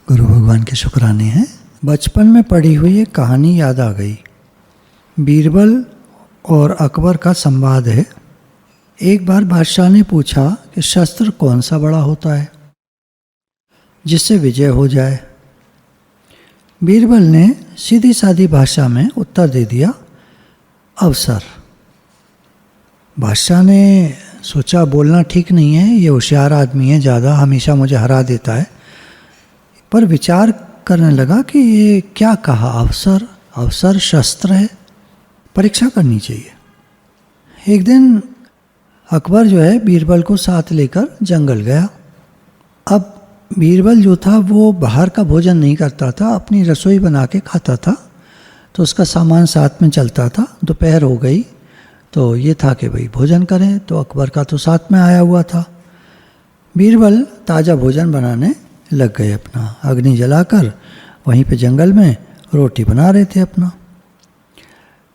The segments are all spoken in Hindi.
गुरु भगवान के शुक्राने हैं। बचपन में पढ़ी हुई एक कहानी याद आ गई। बीरबल और अकबर का संवाद है। एक बार बादशाह ने पूछा कि शस्त्र कौन सा बड़ा होता है जिससे विजय हो जाए। बीरबल ने सीधी सादी भाषा में उत्तर दे दिया, अवसर। बादशाह ने सोचा बोलना ठीक नहीं है, ये होशियार आदमी है, ज़्यादा हमेशा मुझे हरा देता है। पर विचार करने लगा कि ये क्या कहा, अवसर। अवसर शस्त्र है, परीक्षा करनी चाहिए। एक दिन अकबर जो है बीरबल को साथ लेकर जंगल गया। अब बीरबल जो था वो बाहर का भोजन नहीं करता था, अपनी रसोई बना के खाता था, तो उसका सामान साथ में चलता था। दोपहर हो गई तो ये था कि भाई भोजन करें, तो अकबर का तो साथ में आया हुआ था। बीरबल ताज़ा भोजन बनाने लग गए। अपना अग्नि जलाकर वहीं पे जंगल में रोटी बना रहे थे अपना।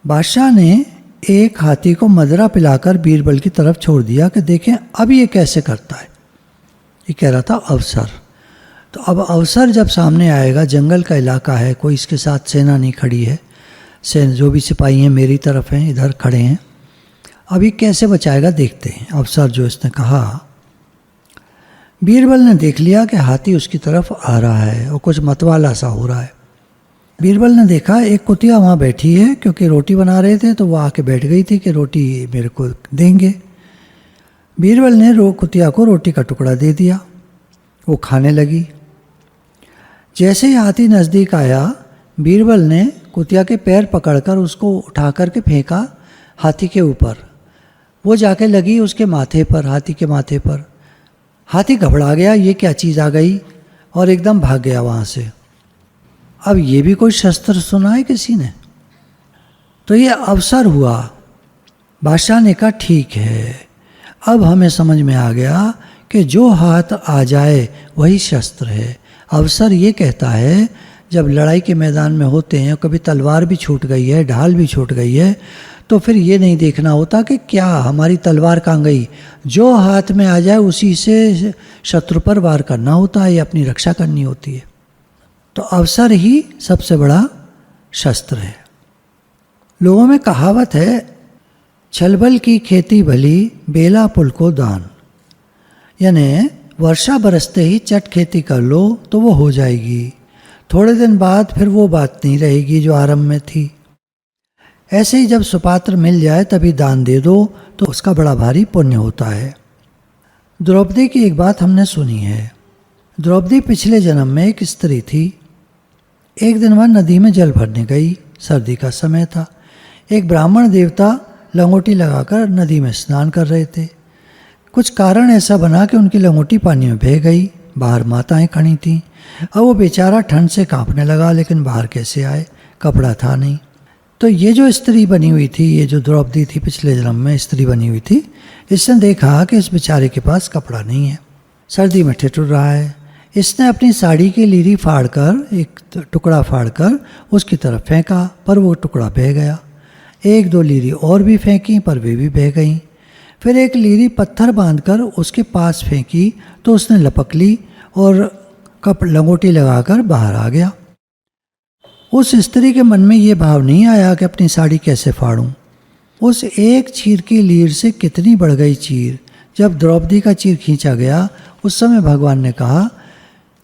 बादशाह ने एक हाथी को मदरा पिलाकर बीरबल की तरफ छोड़ दिया कि देखें अब ये कैसे करता है। ये कह रहा था अवसर। तो अब अवसर जब सामने आएगा, जंगल का इलाका है, कोई इसके साथ सेना नहीं खड़ी है, जो भी सिपाही हैं मेरी तरफ हैं, इधर खड़े हैं। अब ये कैसे बचाएगा देखते हैं। अवसर जो इसने कहा, बीरबल ने देख लिया कि हाथी उसकी तरफ आ रहा है और कुछ मतवाला सा हो रहा है। बीरबल ने देखा एक कुतिया वहाँ बैठी है, क्योंकि रोटी बना रहे थे तो वो आके बैठ गई थी कि रोटी मेरे को देंगे। बीरबल ने कुतिया को रोटी का टुकड़ा दे दिया, वो खाने लगी। जैसे ही हाथी नज़दीक आया, बीरबल ने कुतिया के पैर पकड़कर उसको उठा करके फेंका हाथी के ऊपर। वो जाके लगी उसके माथे पर, हाथी के माथे पर। हाथी घबरा गया, ये क्या चीज़ आ गई, और एकदम भाग गया वहाँ से। अब ये भी कोई शस्त्र सुना है किसी ने? तो ये अवसर हुआ। बादशाह ने कहा ठीक है, अब हमें समझ में आ गया कि जो हाथ आ जाए वही शस्त्र है। अवसर ये कहता है जब लड़ाई के मैदान में होते हैं, कभी तलवार भी छूट गई है, ढाल भी छूट गई है, तो फिर ये नहीं देखना होता कि क्या हमारी तलवार कहाँ गई, जो हाथ में आ जाए उसी से शत्रु पर वार करना होता है, अपनी रक्षा करनी होती है। तो अवसर ही सबसे बड़ा शस्त्र है। लोगों में कहावत है, छलबल की खेती भली बेला पुल को दान, यानी वर्षा बरसते ही चट खेती कर लो तो वो हो जाएगी, थोड़े दिन बाद फिर वो बात नहीं रहेगी जो आरंभ में थी। ऐसे ही जब सुपात्र मिल जाए तभी दान दे दो तो उसका बड़ा भारी पुण्य होता है। द्रौपदी की एक बात हमने सुनी है। द्रौपदी पिछले जन्म में एक स्त्री थी। एक दिन वह नदी में जल भरने गई, सर्दी का समय था। एक ब्राह्मण देवता लंगोटी लगाकर नदी में स्नान कर रहे थे। कुछ कारण ऐसा बना कि उनकी लंगोटी पानी में बह गई। बाहर माताएं खड़ी थीं। अब वो बेचारा ठंड से कांपने लगा, लेकिन बाहर कैसे आए, कपड़ा था नहीं। तो ये जो स्त्री बनी हुई थी, ये जो द्रौपदी थी पिछले जन्म में स्त्री बनी हुई थी, इसने देखा कि इस बेचारे के पास कपड़ा नहीं है, सर्दी में ठिठुर रहा है। इसने अपनी साड़ी की लीरी फाड़कर, एक टुकड़ा फाड़कर उसकी तरफ फेंका, पर वो टुकड़ा बह गया। एक दो लीरी और भी फेंकी, पर वे भी बह गईं। फिर एक लीरी पत्थर बांधकर उसके पास फेंकी तो उसने लपक ली और लंगोटी लगाकर बाहर आ गया। उस स्त्री के मन में ये भाव नहीं आया कि अपनी साड़ी कैसे फाड़ूं। उस एक चीर की लीर से कितनी बढ़ गई चीर। जब द्रौपदी का चीर खींचा गया, उस समय भगवान ने कहा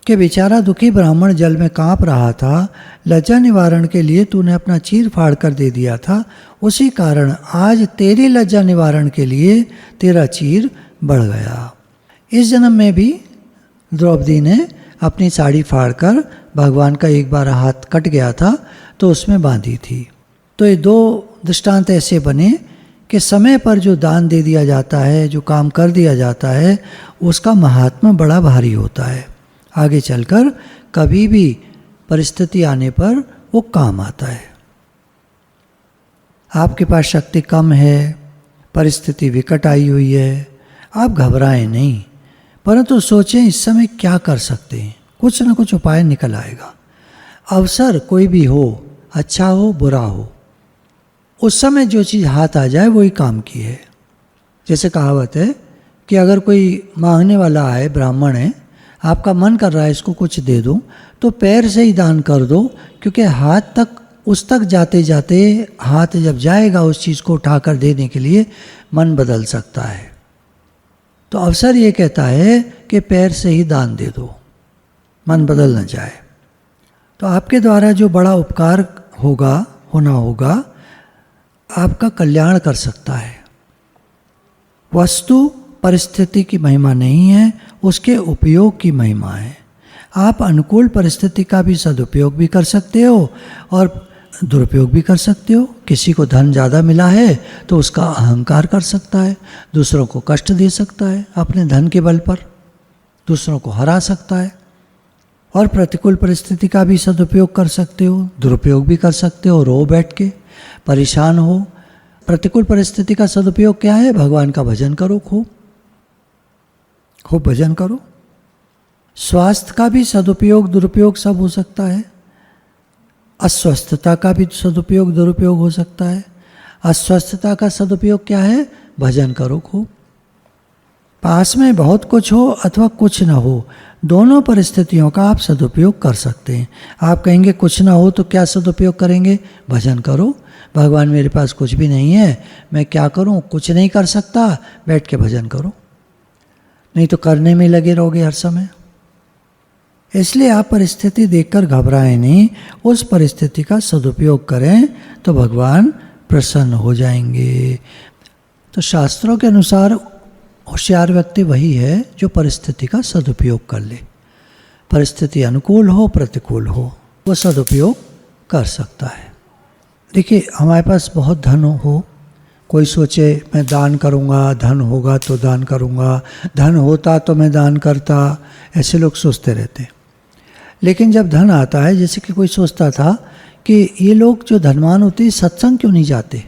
कि बेचारा दुखी ब्राह्मण जल में कांप रहा था, लज्जा निवारण के लिए तूने अपना चीर फाड़ कर दे दिया था, उसी कारण आज तेरी लज्जा निवारण के लिए तेरा चीर बढ़ गया। इस जन्म में भी द्रौपदी ने अपनी साड़ी फाड़कर, भगवान का एक बार हाथ कट गया था तो उसमें बांधी थी। तो ये दो दृष्टांत ऐसे बने कि समय पर जो दान दे दिया जाता है, जो काम कर दिया जाता है, उसका महात्मा बड़ा भारी होता है। आगे चलकर कभी भी परिस्थिति आने पर वो काम आता है। आपके पास शक्ति कम है, परिस्थिति विकट आई हुई है, आप घबराएं नहीं, परंतु सोचें इस समय क्या कर सकते हैं, कुछ न कुछ उपाय निकल आएगा। अवसर कोई भी हो, अच्छा हो बुरा हो, उस समय जो चीज़ हाथ आ जाए वही काम की है। जैसे कहावत है कि अगर कोई मांगने वाला आए, ब्राह्मण है, आपका मन कर रहा है इसको कुछ दे दूं, तो पैर से ही दान कर दो, क्योंकि हाथ तक, उस तक जाते जाते हाथ जब जाएगा उस चीज़ को उठाकर देने के लिए, मन बदल सकता है। तो अवसर ये कहता है कि पैर से ही दान दे दो, मन बदल न जाए। तो आपके द्वारा जो बड़ा उपकार होना होगा, आपका कल्याण कर सकता है। वस्तु परिस्थिति की महिमा नहीं है, उसके उपयोग की महिमा है। आप अनुकूल परिस्थिति का भी सदुपयोग भी कर सकते हो और दुरुपयोग भी कर सकते हो। किसी को धन ज़्यादा मिला है तो उसका अहंकार कर सकता है, दूसरों को कष्ट दे सकता है, अपने धन के बल पर दूसरों को हरा सकता है। और प्रतिकूल परिस्थिति का भी सदुपयोग कर सकते हो, दुरुपयोग भी कर सकते हो। रो बैठ के, परेशान हो। प्रतिकूल परिस्थिति का सदुपयोग क्या है? भगवान का भजन करो, खूब खूब भजन करो। स्वास्थ्य का भी सदुपयोग दुरुपयोग सब हो सकता है। अस्वस्थता का भी सदुपयोग दुरुपयोग हो सकता है। अस्वस्थता का सदुपयोग क्या है? भजन करो खूब। पास में बहुत कुछ हो अथवा कुछ ना हो, दोनों परिस्थितियों का आप सदुपयोग कर सकते हैं। आप कहेंगे कुछ ना हो तो क्या सदुपयोग करेंगे? भजन करो। भगवान मेरे पास कुछ भी नहीं है, मैं क्या करूं? कुछ नहीं कर सकता, बैठ के भजन करो। नहीं तो करने में लगे रहोगे हर समय। इसलिए आप परिस्थिति देखकर घबराएं नहीं, उस परिस्थिति का सदुपयोग करें तो भगवान प्रसन्न हो जाएंगे। तो शास्त्रों के अनुसार होशियार व्यक्ति वही है जो परिस्थिति का सदुपयोग कर ले। परिस्थिति अनुकूल हो प्रतिकूल हो, वो सदुपयोग कर सकता है। देखिए, हमारे पास बहुत धन हो, कोई सोचे मैं दान करूँगा, धन होगा तो दान करूँगा, धन होता तो मैं दान करता, ऐसे लोग सोचते रहते हैं। लेकिन जब धन आता है, जैसे कि कोई सोचता था कि ये लोग जो धनवान होते हैं सत्संग क्यों नहीं जाते,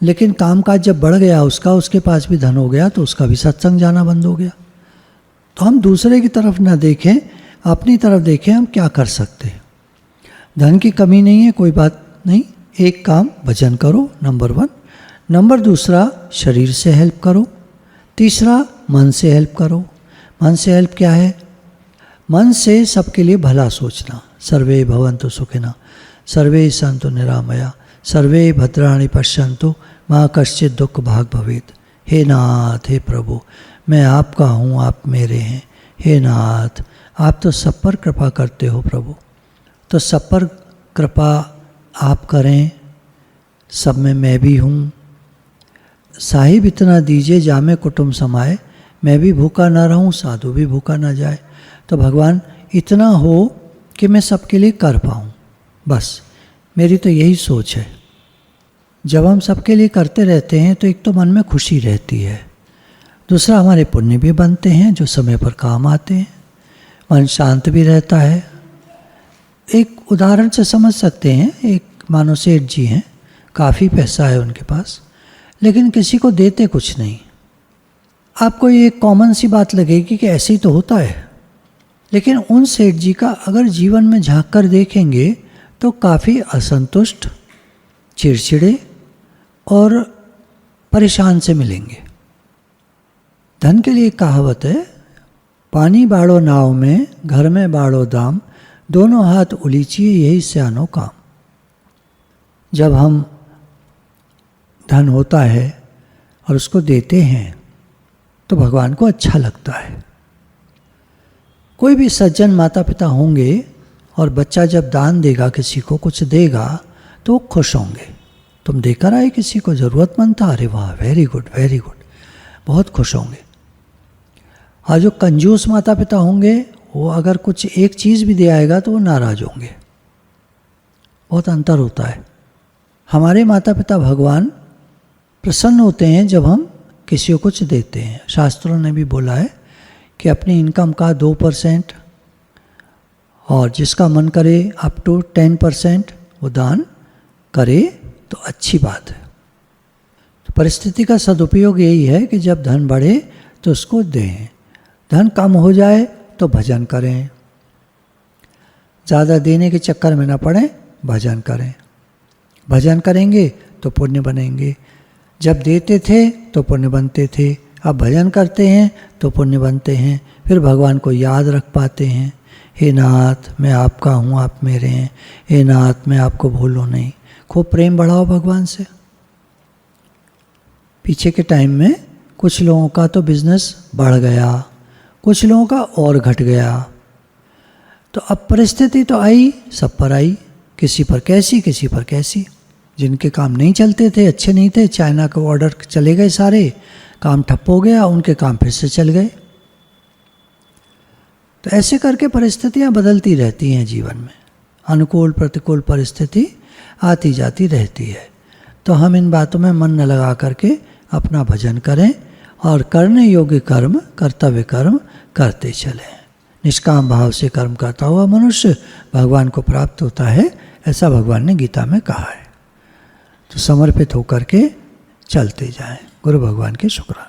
लेकिन कामकाज जब बढ़ गया उसके पास भी धन हो गया तो उसका भी सत्संग जाना बंद हो गया। तो हम दूसरे की तरफ ना देखें, अपनी तरफ देखें हम क्या कर सकते हैं। धन की कमी नहीं है, कोई बात नहीं। एक काम भजन करो, नंबर 1। नंबर 2 शरीर से हेल्प करो। तीसरा मन से हेल्प करो। मन से हेल्प क्या है? मन से सबके लिए भला सोचना। सर्वे भवन्तु सुखिनः, सर्वे सन्तु निरामया, सर्वे भद्राणि पश्यन्तु, मा कश्चित् दुःख भाग् भवेत्। हे नाथ, हे प्रभु, मैं आपका हूँ, आप मेरे हैं। हे नाथ, आप तो सब पर कृपा करते हो प्रभु, तो सब पर कृपा आप करें, सब में मैं भी हूँ। साहिब इतना दीजिए जामे कुटुंब समाए, मैं भी भूखा ना रहूं, साधु भी भूखा ना जाए। तो भगवान इतना हो कि मैं सबके लिए कर पाऊँ, बस मेरी तो यही सोच है। जब हम सबके लिए करते रहते हैं तो एक तो मन में खुशी रहती है, दूसरा हमारे पुण्य भी बनते हैं जो समय पर काम आते हैं, मन शांत भी रहता है। एक उदाहरण से समझ सकते हैं, एक मानो सेठ जी हैं, काफ़ी पैसा है उनके पास, लेकिन किसी को देते कुछ नहीं। आपको ये कॉमन सी बात लगेगी कि ऐसे ही तो होता है, लेकिन उन सेठ जी का अगर जीवन में झांक कर देखेंगे तो काफ़ी असंतुष्ट, चिड़चिड़े और परेशान से मिलेंगे। धन के लिए कहावत है, पानी बाड़ो नाव में, घर में बाड़ो दाम, दोनों हाथ उलीचिए यही सियानो काम। जब हम धन होता है और उसको देते हैं तो भगवान को अच्छा लगता है। कोई भी सज्जन माता पिता होंगे और बच्चा जब दान देगा, किसी को कुछ देगा, तो वो खुश होंगे। तुम देकर आए किसी को, ज़रूरतमंद था, अरे वाह, वेरी गुड वेरी गुड, बहुत खुश होंगे। और जो कंजूस माता पिता होंगे, वो अगर कुछ एक चीज़ भी दे आएगा तो वो नाराज़ होंगे। बहुत अंतर होता है। हमारे माता पिता भगवान प्रसन्न होते हैं जब हम किसी को कुछ देते हैं। शास्त्रों ने भी बोला है कि अपनी इनकम का 2% और जिसका मन करे अप टू 10% वो दान करे तो अच्छी बात है। तो परिस्थिति का सदुपयोग यही है कि जब धन बढ़े तो उसको दें, धन कम हो जाए तो भजन करें, ज़्यादा देने के चक्कर में ना पड़ें, भजन करें। भजन करेंगे तो पुण्य बनेंगे। जब देते थे तो पुण्य बनते थे, अब भजन करते हैं तो पुण्य बनते हैं, फिर भगवान को याद रख पाते हैं। हे नाथ मैं आपका हूँ, आप मेरे हैं। हे नाथ मैं आपको भूलूँ नहीं। खूब प्रेम बढ़ाओ भगवान से। पीछे के टाइम में कुछ लोगों का तो बिजनेस बढ़ गया, कुछ लोगों का और घट गया। तो अब परिस्थिति तो आई, सब पर आई, किसी पर कैसी किसी पर कैसी। जिनके काम नहीं चलते थे, अच्छे नहीं थे, चाइना के ऑर्डर चले गए सारे, काम ठप हो गया, उनके काम फिर से चल गए। तो ऐसे करके परिस्थितियां बदलती रहती हैं जीवन में, अनुकूल प्रतिकूल परिस्थिति आती जाती रहती है। तो हम इन बातों में मन न लगा करके अपना भजन करें और करने योग्य कर्म, कर्तव्य कर्म करते चलें। निष्काम भाव से कर्म करता हुआ मनुष्य भगवान को प्राप्त होता है, ऐसा भगवान ने गीता में कहा है। तो समर्पित होकर के चलते जाएं। गुरु भगवान के शुक्राने।